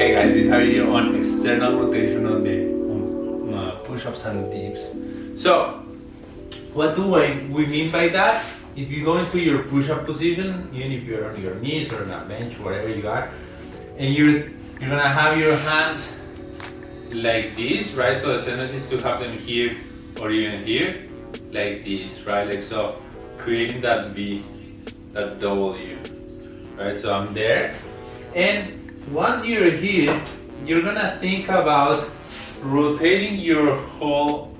Hey guys, this is how you do on external rotation on the push-ups and dips. So, what do we mean by that? If you go into your push-up position, even if you're on your knees or on a bench, wherever you are, and you're gonna have your hands like this, right? So the tendency is to have them here or even here, like this, right? Like so, creating that V, that W, right? So I'm there, and once you're here, you're gonna think about rotating your whole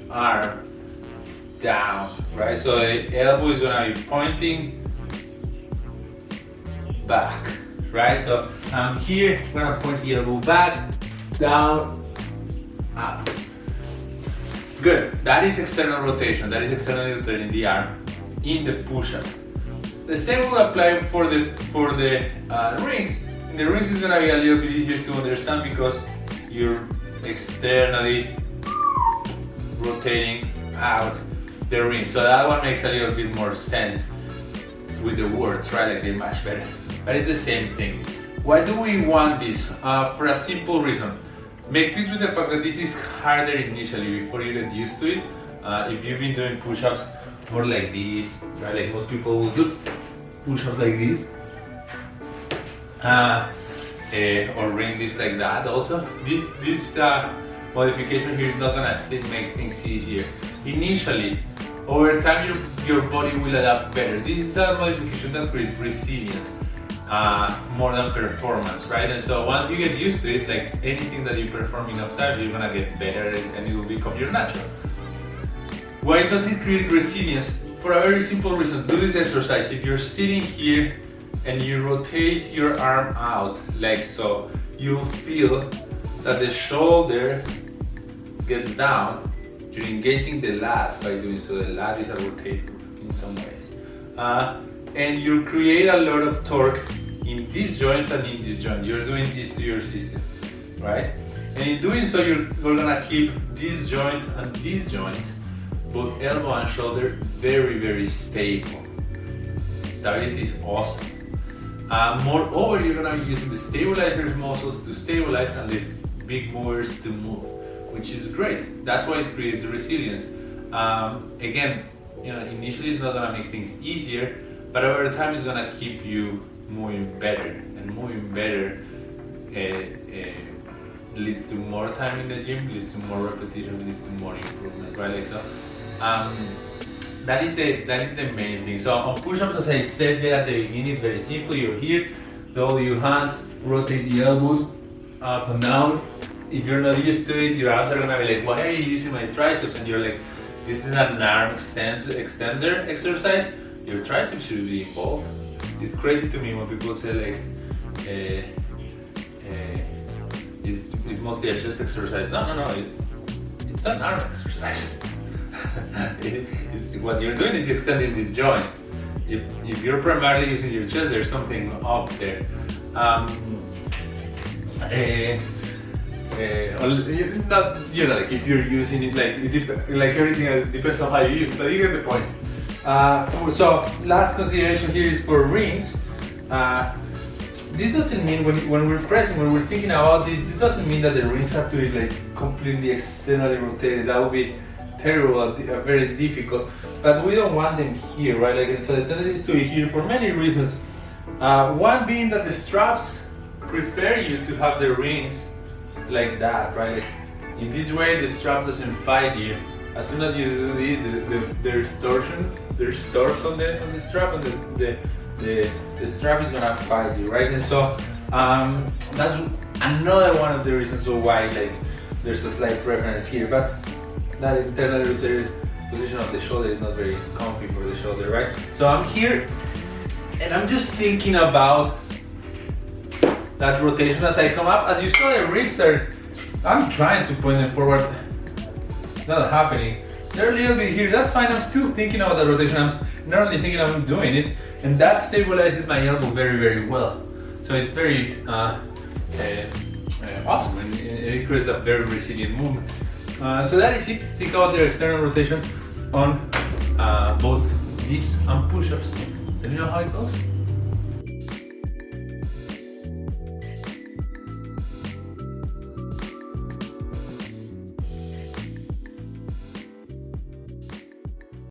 arm down, right? So the elbow is gonna be pointing back, right? So I'm here, I'm gonna point the elbow back, down, up. Good, that is external rotation, that is externally rotating the arm in the push-up. The same will apply for the rings. In the rings is gonna be a little bit easier to understand because you're externally rotating out the ring. So that one makes a little bit more sense with the words, right? Like they're much better. But it's the same thing. Why do we want this? For a simple reason. Make peace with the fact that this is harder initially before you get used to it. If you've been doing push-ups more like this, right? Like most people will do push-ups like this. Or ring dips like that also. This modification here is not gonna make things easier. Initially, over time your body will adapt better. This is a modification that creates resilience more than performance, right? And so once you get used to it, like anything that you perform enough time, you're gonna get better and it will become your natural. Why does it create resilience? For a very simple reason. Do this exercise. If you're sitting here and you rotate your arm out like so, you'll feel that the shoulder gets down. You're engaging the lat by doing so. The lat is a rotator in some ways. And you create a lot of torque in this joint and in this joint. You're doing this to your system, right? And in doing so, you're gonna keep this joint and this joint, both elbow and shoulder, very, very stable. Stability is awesome. Moreover, you're gonna be using the stabilizer muscles to stabilize and the big movers to move, which is great. That's why it creates resilience. Again, initially it's not gonna make things easier, but over time it's gonna keep you moving better, and moving better leads to more time in the gym, leads to more repetition, leads to more improvement, right? Like so. That is the main thing. So on push-ups, as I said there at the beginning, it's very simple. You're here, double your hands, rotate the elbows up and down. If you're not used to it, your arms are gonna be like, why are you using my triceps? And you're like, this is an arm extender exercise. Your triceps should be involved. It's crazy to me when people say like, it's mostly a chest exercise. No, it's an arm exercise. What you're doing is extending this joint. If you're primarily using your chest, there's something up there. Like if you're using it, like everything else, it depends on how you use it, but you get the point. So last consideration here is for rings. This doesn't mean when we're pressing, when we're thinking about this doesn't mean that the rings have to be like completely externally rotated. That would be terrible and very difficult. But we don't want them here, right? Like, and so the tendency is to be here for many reasons. One being that the straps prefer you to have the rings like that, right? Like in this way, the strap doesn't fight you. As soon as you do this, there's torque on the strap, and the strap is gonna fight you, right? And so that's another one of the reasons why like there's a slight preference here, but that internally rotated position of the shoulder is not very comfy for the shoulder, right? So I'm here and I'm just thinking about that rotation as I come up. As you saw, the rings I'm trying to point them forward. It's not happening. They're a little bit here, that's fine. I'm still thinking about the rotation. I'm not only thinking I'm doing it, and that stabilizes my elbow very, very well. So it's very awesome, and it creates a very resilient movement. So that is it. Think about your external rotation on both dips and push-ups. Let me know how it goes.